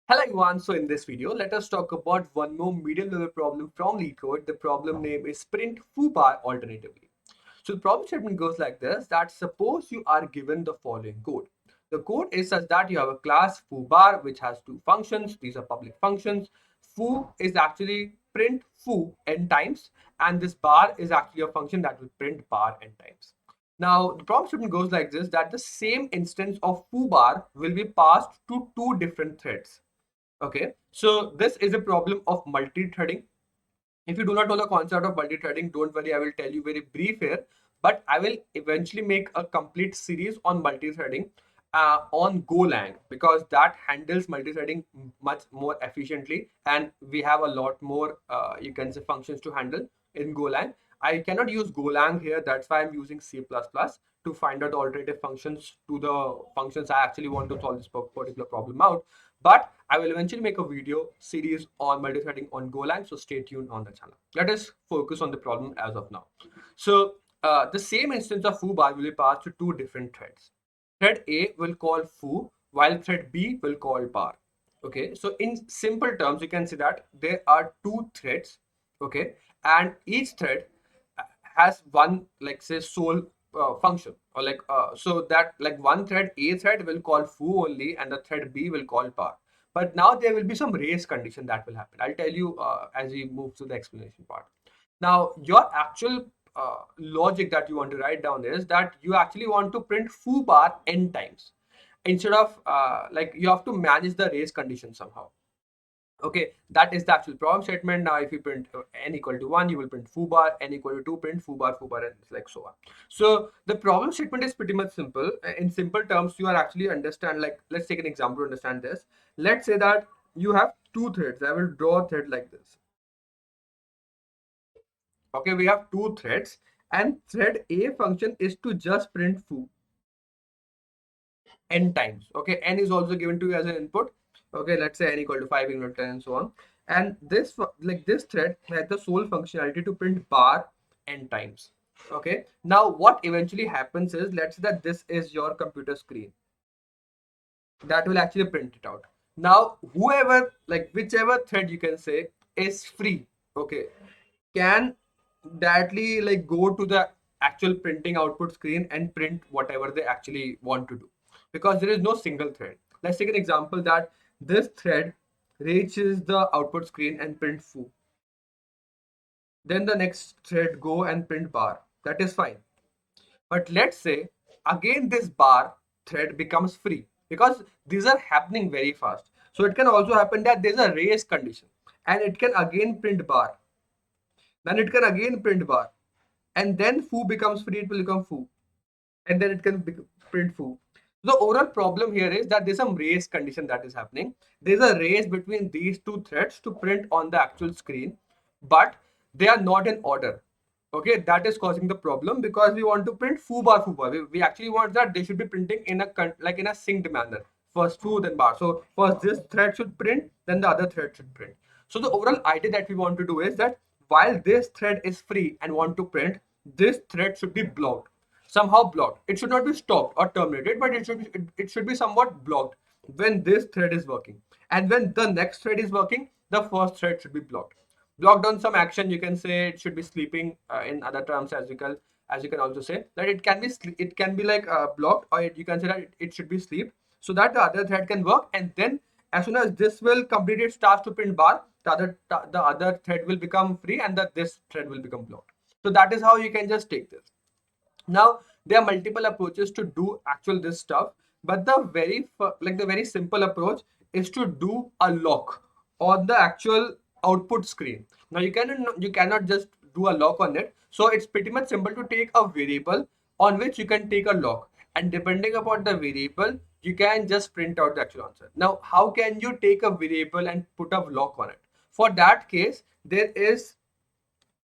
Hello everyone, so in this video, let us talk about one more medium level problem from LeetCode. The problem name is print FooBar alternatively. So the problem statement goes like this, that suppose you are given the following code. The code is such that you have a class FooBar which has two functions. These are public functions. Foo is actually print foo n times, and this bar is actually a function that will print bar n times. Now, the problem statement goes like this, that the same instance of FooBar will be passed to two different threads. Okay, so this is a problem of multi-threading. If you do not know the concept of multi-threading, don't worry, I will tell you very brief here, but I will eventually make a complete series on multi-threading on Golang, because that handles multi-threading much more efficiently, and we have a lot more you can say functions to handle in Golang. I cannot use Golang here, that's why I'm using C++ to find out alternative functions to the functions I actually want to solve this particular problem out. But I will eventually make a video series on multi-threading on Golang, so stay tuned on the channel. Let us focus on the problem as of now. So the same instance of foo bar will be passed to two different threads. Thread A will call foo, while thread B will call bar. Okay, so in simple terms, you can see that there are two threads. Okay, and each thread has one, like say, sole function, or so that like one thread A thread will call foo only, and the thread B will call bar. But now there will be some race condition that will happen. I'll tell you as we move to the explanation part. Now your actual logic that you want to write down is that you actually want to print foo bar n times, instead of like you have to manage the race condition somehow. Okay, that is the actual problem statement. Now if you print n equal to 1, you will print foo bar, n equal to 2, print foo bar, and like so on. So the problem statement is pretty much simple. In simple terms, you are actually understand, like let's take an example to understand this. Let's say that you have two threads. I will draw a thread like this. Okay, we have two threads, and thread A function is to just print foo n times. Okay, n is also given to you as an input. Okay, let's say n equal to 5, equal to 10, and so on. And this, like this thread has the sole functionality to print bar n times. Okay, now what eventually happens is, let's say that this is your computer screen that will actually print it out. Now whoever, like whichever thread you can say is free, okay, can directly like go to the actual printing output screen and print whatever they actually want to do, because there is no single thread. Let's take an example that this thread reaches the output screen and print foo, then the next thread go and print bar. That is fine. But let's say again this bar thread becomes free, because these are happening very fast. So it can also happen that there's a race condition and it can again print bar, then it can again print bar, and then foo becomes free, it will become foo, and then it can print foo. The overall problem here is that there's some race condition that is happening. There's a race between these two threads to print on the actual screen, but they are not in order. Okay, that is causing the problem, because we want to print foo bar foo bar. We actually want that they should be printing in a like in a synced manner. First foo, then bar. So first this thread should print, then the other thread should print. So the overall idea that we want to do is that while this thread is free and want to print, this thread should be blocked, somehow blocked. It should not be stopped or terminated, but it should be somewhat blocked when this thread is working. And when the next thread is working, the first thread should be blocked on some action. You can say it should be sleeping in other terms, as you can also say that it can be like blocked, or you can say that it should be sleep, so that the other thread can work. And then as soon as this will complete its task to print bar, the other thread will become free, and this thread will become blocked. So that is how you can just take this. Now there are multiple approaches to do actual this stuff, but the very simple approach is to do a lock on the actual output screen. Now you cannot just do a lock on it, so it's pretty much simple to take a variable on which you can take a lock, and depending upon the variable you can just print out the actual answer. Now how can you take a variable and put a lock on it? For that case, there is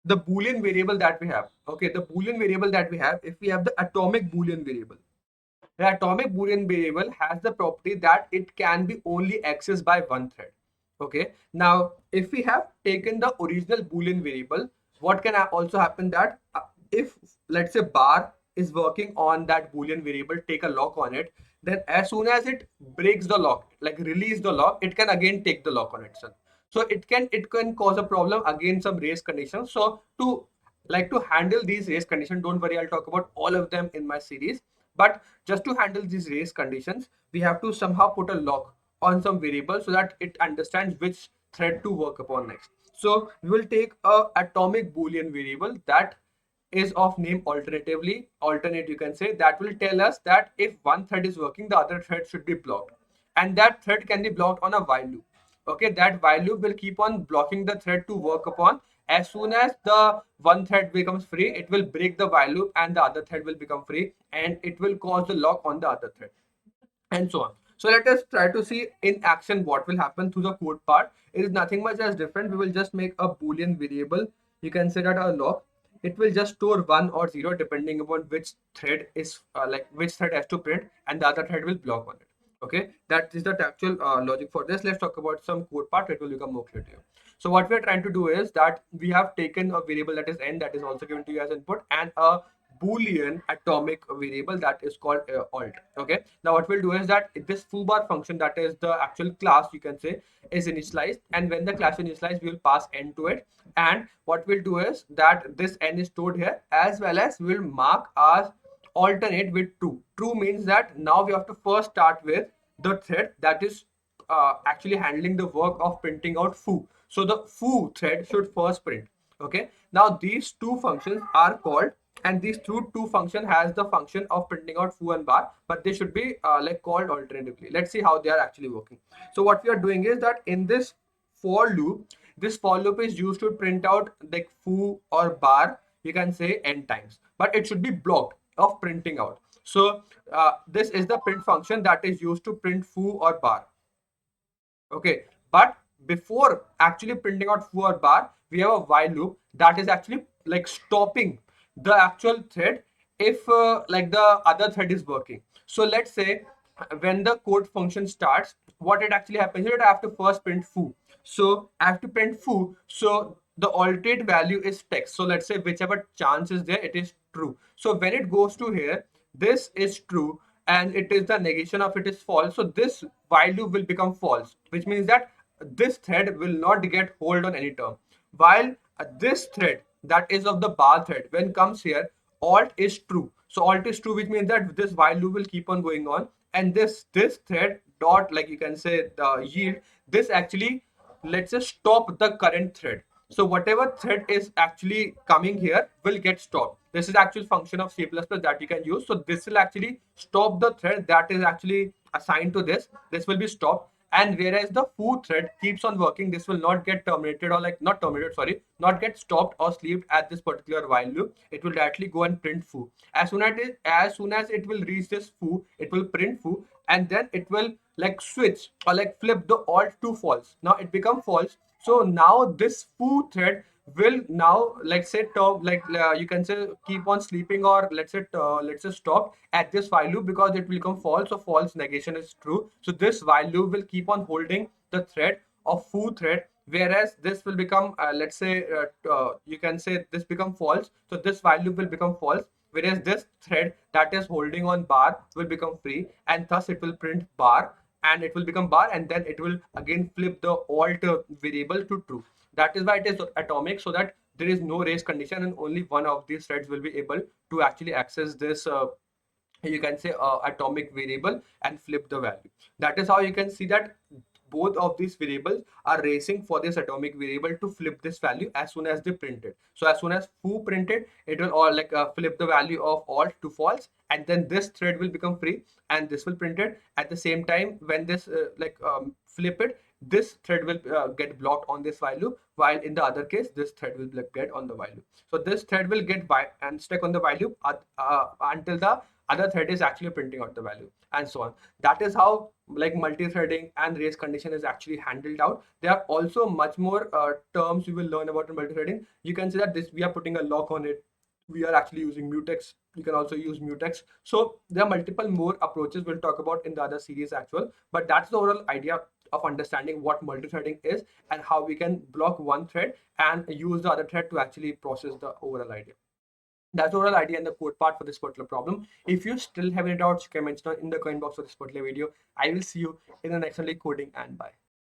the boolean variable that we have. Okay, the boolean variable that we have, if we have the atomic boolean variable, the atomic boolean variable has the property that it can be only accessed by one thread. Okay, now if we have taken the original boolean variable, what can also happen that if let's say bar is working on that boolean variable, take a lock on it, then as soon as it breaks the lock, like release the lock, it can again take the lock on itself. So it can cause a problem against some race conditions. So to handle these race conditions, don't worry, I'll talk about all of them in my series. But just to handle these race conditions, we have to somehow put a lock on some variable so that it understands which thread to work upon next. So we will take a atomic boolean variable that is of name alternate, you can say, that will tell us that if one thread is working, the other thread should be blocked, and that thread can be blocked on a while loop. Okay, that while loop will keep on blocking the thread to work upon. As soon as the one thread becomes free, it will break the while loop and the other thread will become free, and it will cause the lock on the other thread, and so on. So let us try to see in action what will happen through the code part. It is nothing much as different. We will just make a boolean variable. You can say that a lock. It will just store 1 or 0 depending upon which thread is which thread has to print, and the other thread will block on it. Okay, that is the actual logic for this. Let's talk about some code part. It will become more clear to you. So what we are trying to do is that we have taken a variable that is n, that is also given to you as input, and a boolean atomic variable that is called alt. Okay, now what we'll do is that this FooBar function, that is the actual class, you can say, is initialized, and when the class is initialized, we will pass n to it. And what we'll do is that this n is stored here, as well as we'll mark our alternate with true means that now we have to first start with the thread that is actually handling the work of printing out foo. So the foo thread should first print. Okay, now these two functions are called, and these two function has the function of printing out foo and bar, but they should be called alternatively. Let's see how they are actually working. So what we are doing is that in this for loop, this for loop is used to print out like foo or bar, you can say, n times, but it should be blocked of printing out. So this is the print function that is used to print foo or bar. Okay, but before actually printing out foo or bar, we have a while loop that is actually like stopping the actual thread if the other thread is working. So let's say when the code function starts, what it actually happens is that I have to first print foo. So I have to print foo. So the alternate value is text. So let's say whichever chance is there, it is true. So when it goes to here, this is true, and it is the negation of it is false. So this while loop will become false, which means that this thread will not get hold on any term. While this thread that is of the bar thread, when comes here, alt is true. So alt is true, which means that this while loop will keep on going on, and this thread dot, like you can say, the yield, this actually, let's just stop the current thread. So whatever thread is actually coming here will get stopped. This is actual function of C++ that you can use. So this will actually stop the thread that is actually assigned to this. This will be stopped. And whereas the foo thread keeps on working, this will not get terminated, or like not terminated, sorry, not get stopped or slept at this particular while loop. It will directly go and print foo. As soon as it will reach this foo, it will print foo, and then it will like switch or like flip the alt to false. Now it become false. So now this foo thread will now, like say term, you can say, keep on sleeping, or let's say stop at this while loop, because it will become false. So false negation is true. So this while loop will keep on holding the thread of foo thread, whereas this will become you can say this become false. So this while loop will become false, whereas this thread that is holding on bar will become free, and thus it will print bar, and it will become bar, and then it will again flip the alt variable to true. That is why it is atomic, so that there is no race condition, and only one of these threads will be able to actually access this you can say atomic variable and flip the value. That is how you can see that both of these variables are racing for this atomic variable to flip this value as soon as they print it. So as soon as foo printed, it will all flip the value of alt to false, and then this thread will become free, and this will print it at the same time. When this flip it, this thread will get blocked on this while loop, while in the other case this thread will get on the while loop. So this thread will get and stuck on the while loop until the other thread is actually printing out the value, and so on. That is how like multi-threading and race condition is actually handled out. There are also much more terms we will learn about in multi-threading. You can see that this, we are putting a lock on it. We are actually using mutex. You can also use mutex. So there are multiple more approaches we'll talk about in the other series actual, but that's the overall idea of understanding what multi-threading is and how we can block one thread and use the other thread to actually process the overall idea. That's the overall idea and the code part for this particular problem. If you still have any doubts, you can mention in the comment box for this particular video. I will see you in the next only coding, and bye.